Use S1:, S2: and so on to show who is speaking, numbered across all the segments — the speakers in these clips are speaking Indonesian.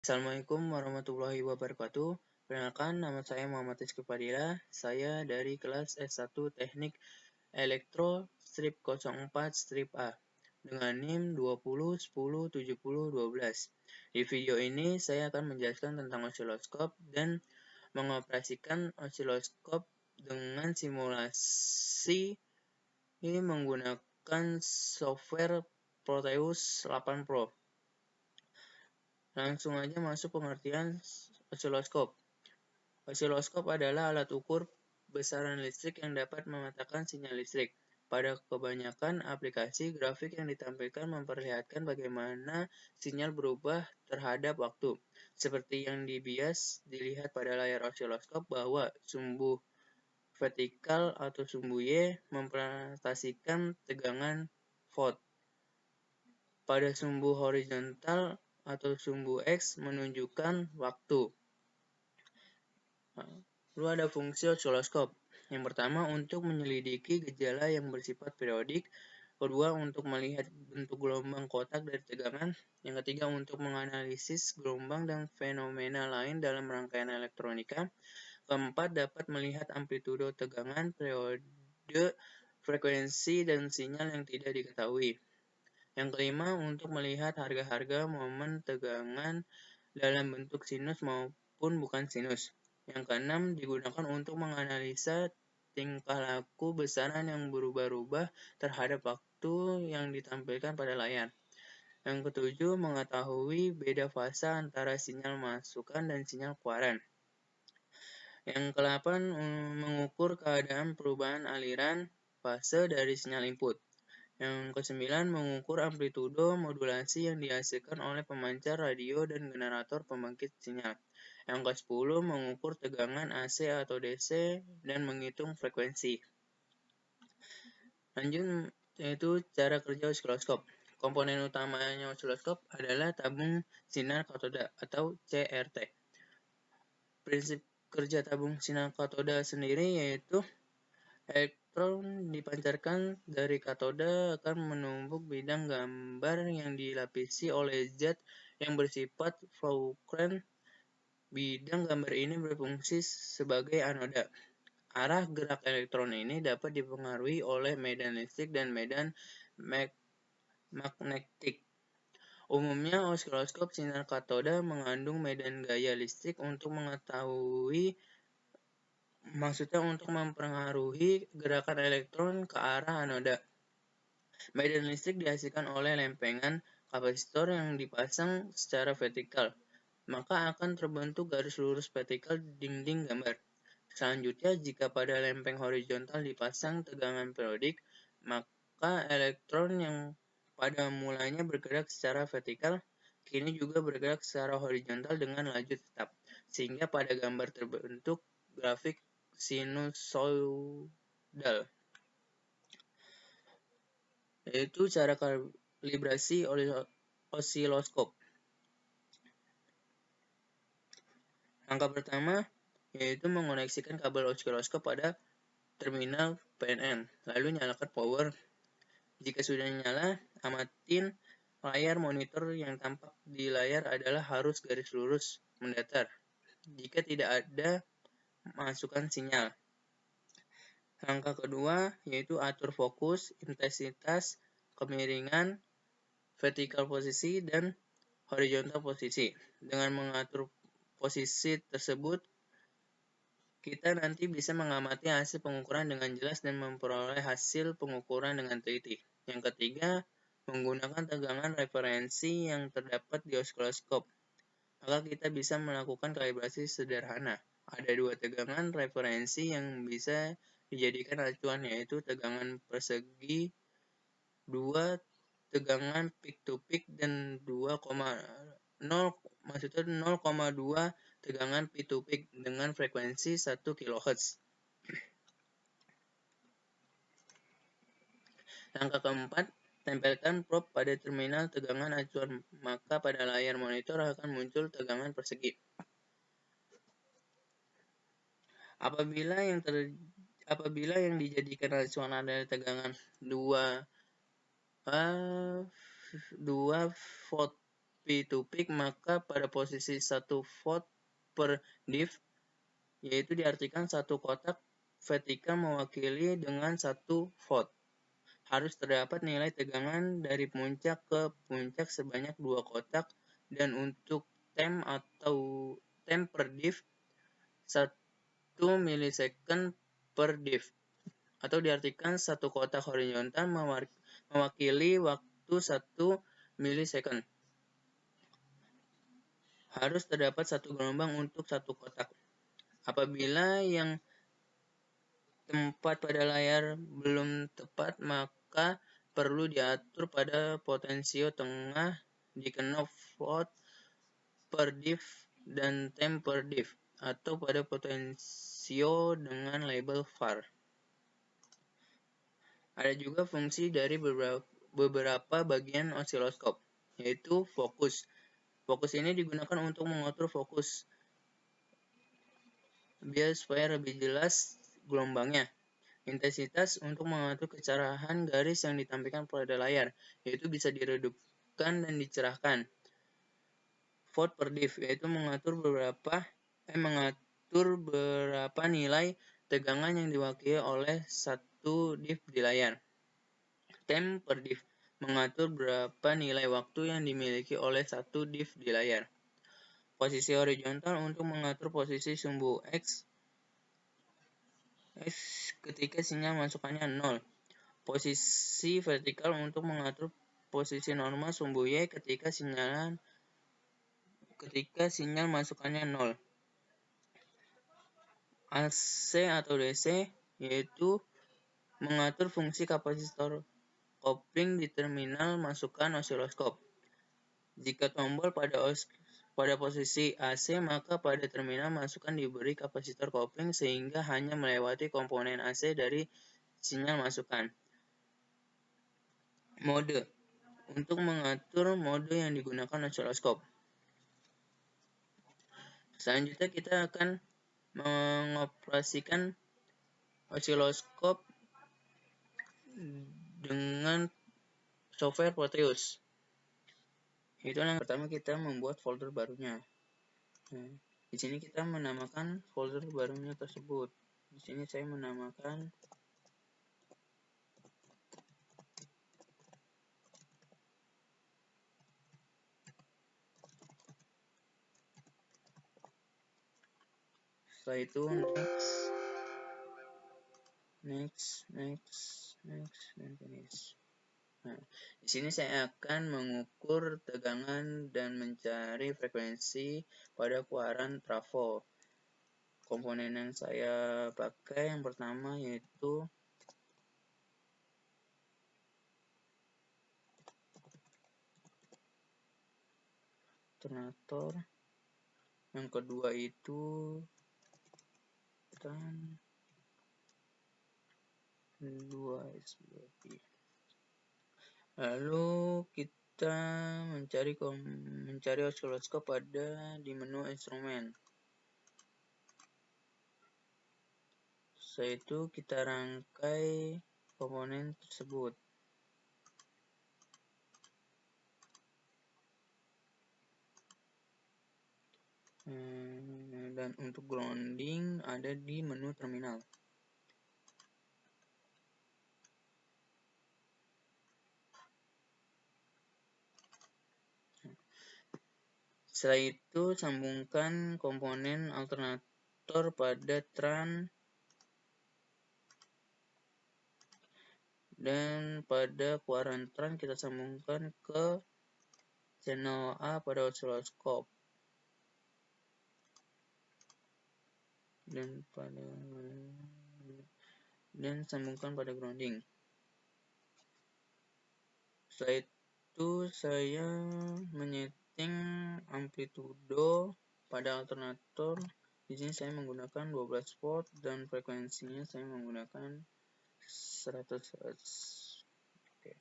S1: Assalamualaikum warahmatullahi wabarakatuh. Perkenalkan, nama saya Muhammad Rizky Fadila. Saya dari kelas S1 Teknik Elektro strip 04 strip A dengan NIM 20107012. Di video ini saya akan menjelaskan tentang osiloskop dan mengoperasikan osiloskop dengan simulasi menggunakan software Proteus 8 Pro. Langsung aja masuk pengertian osiloskop. Osiloskop adalah alat ukur besaran listrik yang dapat memetakan sinyal listrik. Pada kebanyakan aplikasi, grafik yang ditampilkan memperlihatkan bagaimana sinyal berubah terhadap waktu. Seperti yang di bias dilihat pada layar osiloskop bahwa sumbu vertikal atau sumbu Y merepresentasikan tegangan volt. Pada sumbu horizontal atau sumbu X menunjukkan waktu. Lalu ada fungsi osiloskop. Yang pertama untuk menyelidiki gejala yang bersifat periodik. Kedua untuk melihat bentuk gelombang kotak dari tegangan. Yang ketiga untuk menganalisis gelombang dan fenomena lain dalam rangkaian elektronika. Keempat dapat melihat amplitudo tegangan, periode, frekuensi, dan sinyal yang tidak diketahui. Yang kelima untuk melihat harga-harga momen tegangan dalam bentuk sinus maupun bukan sinus. Yang keenam digunakan untuk menganalisa tingkah laku besaran yang berubah-ubah terhadap waktu yang ditampilkan pada layar. Yang ketujuh mengetahui beda fase antara sinyal masukan dan sinyal keluaran. Yang kedelapan mengukur keadaan perubahan aliran fase dari sinyal input. Yang kesembilan mengukur amplitudo modulasi yang dihasilkan oleh pemancar radio dan generator pembangkit sinyal. Yang ke-10 mengukur tegangan AC atau DC dan menghitung frekuensi. Lanjut yaitu cara kerja osiloskop. Komponen utamanya osiloskop adalah tabung sinar katoda atau CRT. Prinsip kerja tabung sinar katoda sendiri yaitu elektron dipancarkan dari katoda akan menumpuk bidang gambar yang dilapisi oleh zat yang bersifat Foucault. Bidang gambar ini berfungsi sebagai anoda. Arah gerak elektron ini dapat dipengaruhi oleh medan listrik dan medan magnetik. Umumnya, osiloskop sinar katoda mengandung medan gaya listrik untuk mempengaruhi gerakan elektron ke arah anoda. Medan listrik dihasilkan oleh lempengan kapasitor yang dipasang secara vertikal, maka akan terbentuk garis lurus vertikal di dinding gambar. Selanjutnya, jika pada lempeng horizontal dipasang tegangan periodik, maka elektron yang pada mulanya bergerak secara vertikal, kini juga bergerak secara horizontal dengan laju tetap, sehingga pada gambar terbentuk grafik sinusoidal. Yaitu cara kalibrasi osiloskop. Langkah pertama yaitu mengoneksikan kabel osiloskop pada terminal PNN, lalu nyalakan power. Jika sudah nyala, amatin layar monitor yang tampak di layar adalah harus garis lurus mendatar. Jika tidak ada masukan sinyal. Langkah kedua yaitu atur fokus, intensitas, kemiringan, vertikal posisi, dan horizontal posisi. Dengan mengatur posisi tersebut, kita nanti bisa mengamati hasil pengukuran dengan jelas dan memperoleh hasil pengukuran dengan teliti. Yang ketiga, menggunakan tegangan referensi yang terdapat di osiloskop. Maka kita bisa melakukan kalibrasi sederhana. Ada dua tegangan referensi yang bisa dijadikan acuan, yaitu tegangan persegi, 2 tegangan peak to peak, dan 0,2 tegangan peak to peak dengan frekuensi 1 kHz. Langkah keempat, tempelkan probe pada terminal tegangan acuan, maka pada layar monitor akan muncul tegangan persegi. Apabila yang dijadikan acuan adalah tegangan 2 volt peak-to-peak, maka pada posisi 1 volt per div, yaitu diartikan satu kotak vertikal mewakili dengan 1 volt. Harus terdapat nilai tegangan dari puncak ke puncak sebanyak 2 kotak, dan untuk temp atau temp per div 1 milisecond per div, atau diartikan satu kotak horizontal mewakili waktu 1 milisecond. Harus terdapat satu gelombang untuk satu kotak. Apabila yang tempat pada layar belum tepat, maka perlu diatur pada potensio tengah di knob volt per div dan temp per div, atau pada potensio dengan label var. Ada juga fungsi dari beberapa bagian osiloskop, yaitu fokus. Fokus ini digunakan untuk mengatur fokus biar supaya lebih jelas gelombangnya. Intensitas untuk mengatur kecerahan garis yang ditampilkan pada layar, yaitu bisa diredupkan dan dicerahkan. Volt per div, yaitu mengatur berapa nilai tegangan yang diwakili oleh satu div di layar. Temp per div, mengatur berapa nilai waktu yang dimiliki oleh satu div di layar. Posisi horizontal untuk mengatur posisi sumbu X ketika sinyal masukannya 0. Posisi vertikal untuk mengatur posisi normal sumbu Y ketika sinyal masukannya 0. AC atau DC, yaitu mengatur fungsi kapasitor kopling di terminal masukan osiloskop. Jika tombol pada posisi AC, maka pada terminal masukan diberi kapasitor kopling sehingga hanya melewati komponen AC dari sinyal masukan. Mode untuk mengatur mode yang digunakan osiloskop. Selanjutnya kita akan mengoperasikan osiloskop dengan software Proteus. Itu yang pertama, kita membuat folder barunya. Nah, di sini kita menamakan folder barunya tersebut. Di sini saya menamakan setelah itu next dan finish. Nah, di sini saya akan mengukur tegangan dan mencari frekuensi pada kuadran trafo. Komponen yang saya pakai yang pertama yaitu alternator, yang kedua itu tran 2 SBP. Lalu kita mencari osiloskop di menu instrumen. Setelah itu kita rangkai komponen tersebut. Dan untuk grounding ada di menu terminal. Setelah itu sambungkan komponen alternator pada tran, dan pada kuadran tran kita sambungkan ke channel A pada osiloskop, dan sambungkan pada grounding. Setelah itu saya menyeting amplitudo pada alternator. Di sini saya menggunakan 12 volt dan frekuensinya saya menggunakan 100 Hz. Oke.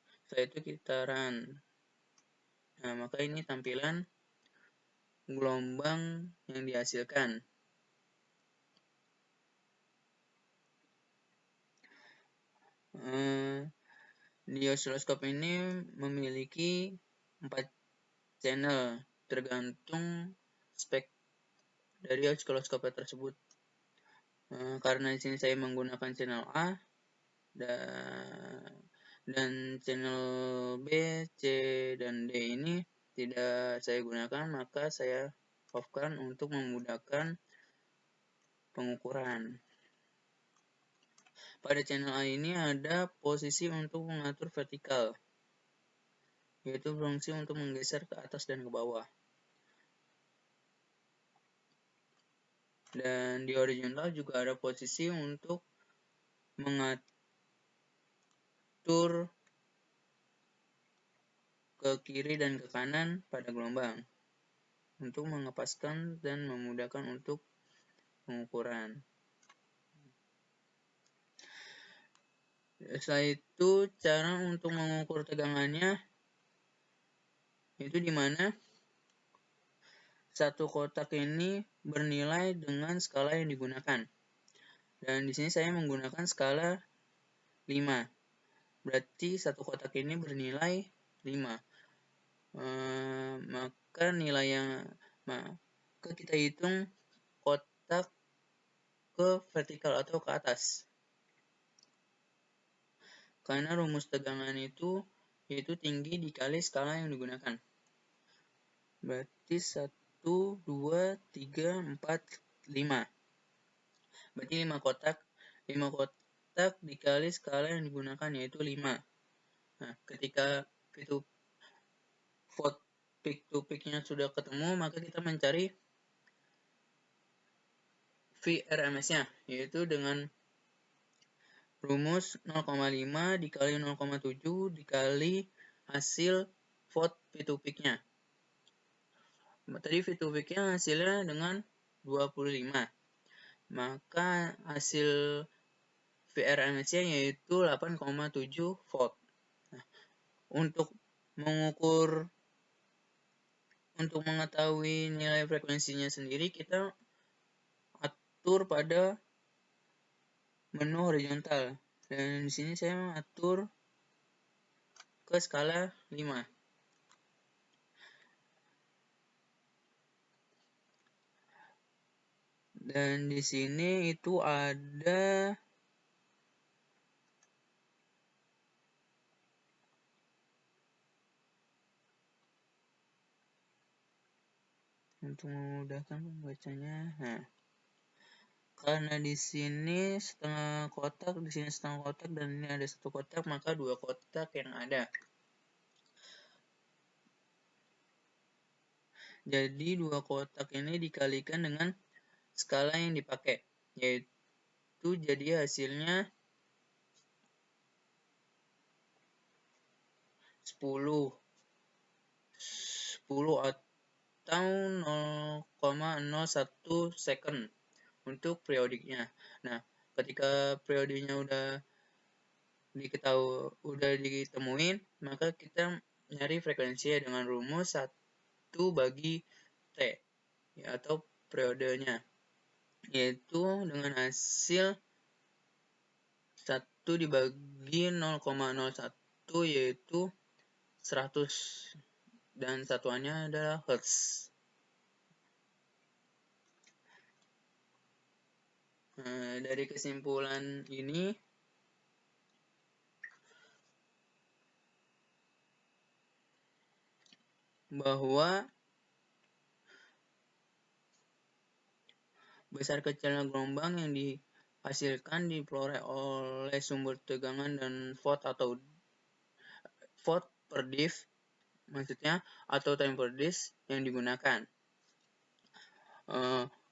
S1: Setelah itu kita run. Nah, maka ini tampilan gelombang yang dihasilkan. Di osiloskop ini memiliki 4 channel tergantung spek dari osiloskop tersebut. Karena di sini saya menggunakan channel A dan channel B, C, dan D ini tidak saya gunakan, maka saya off-kan untuk memudahkan pengukuran. Pada channel A ini ada posisi untuk mengatur vertikal, yaitu fungsi untuk menggeser ke atas dan ke bawah. Dan di horizontal juga ada posisi untuk mengatur ke kiri dan ke kanan pada gelombang untuk mengepaskan dan memudahkan untuk pengukuran. Setelah itu, cara untuk mengukur tegangannya itu di mana satu kotak ini bernilai dengan skala yang digunakan. Dan di sini saya menggunakan skala 5. Berarti satu kotak ini bernilai 5. Maka kita hitung kotak ke vertikal atau ke atas. Karena rumus tegangan itu yaitu tinggi dikali skala yang digunakan. Berarti 1, 2, 3, 4, 5. Berarti 5 kotak. 5 kotak dikali skala yang digunakan yaitu 5. Nah, ketika itu vote peak to peak-nya sudah ketemu, maka kita mencari VRMS-nya, yaitu dengan rumus 0,5 dikali 0,7 dikali hasil vote peak to peak-nya. Tadi peak to peak-nya hasilnya dengan 25. Maka hasil VRMS-nya yaitu 8,7 volt. Nah, untuk mengetahui nilai frekuensinya sendiri, kita atur pada menu horizontal. Dan di sini saya atur ke skala 5. Dan di sini itu ada untuk memudahkan membacanya. Nah, karena di sini setengah kotak, di sini setengah kotak, dan ini ada satu kotak, maka 2 kotak yang ada. Jadi 2 kotak ini dikalikan dengan skala yang dipakai, yaitu jadi hasilnya 10 atau 0,01 second untuk periodiknya. Nah, ketika periodenya udah ditemuin, maka kita nyari frekuensinya dengan rumus 1 bagi T, ya, atau periodenya, yaitu dengan hasil 1 dibagi 0,01 yaitu 100, dan satuannya adalah Hertz. Dari kesimpulan ini, bahwa besar kecilnya gelombang yang dihasilkan diperoleh oleh sumber tegangan dan volt atau volt per div, maksudnya, atau time per disk yang digunakan.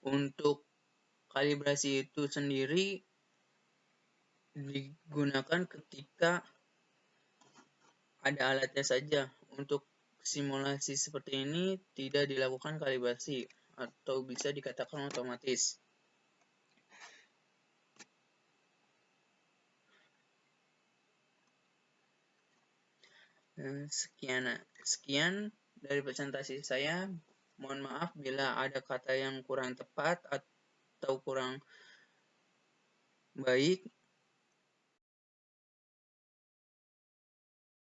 S1: Untuk kalibrasi itu sendiri digunakan ketika ada alatnya saja. Untuk simulasi seperti ini tidak dilakukan kalibrasi atau bisa dikatakan otomatis. Sekian dari presentasi saya. Mohon maaf bila ada kata yang kurang tepat atau kurang baik.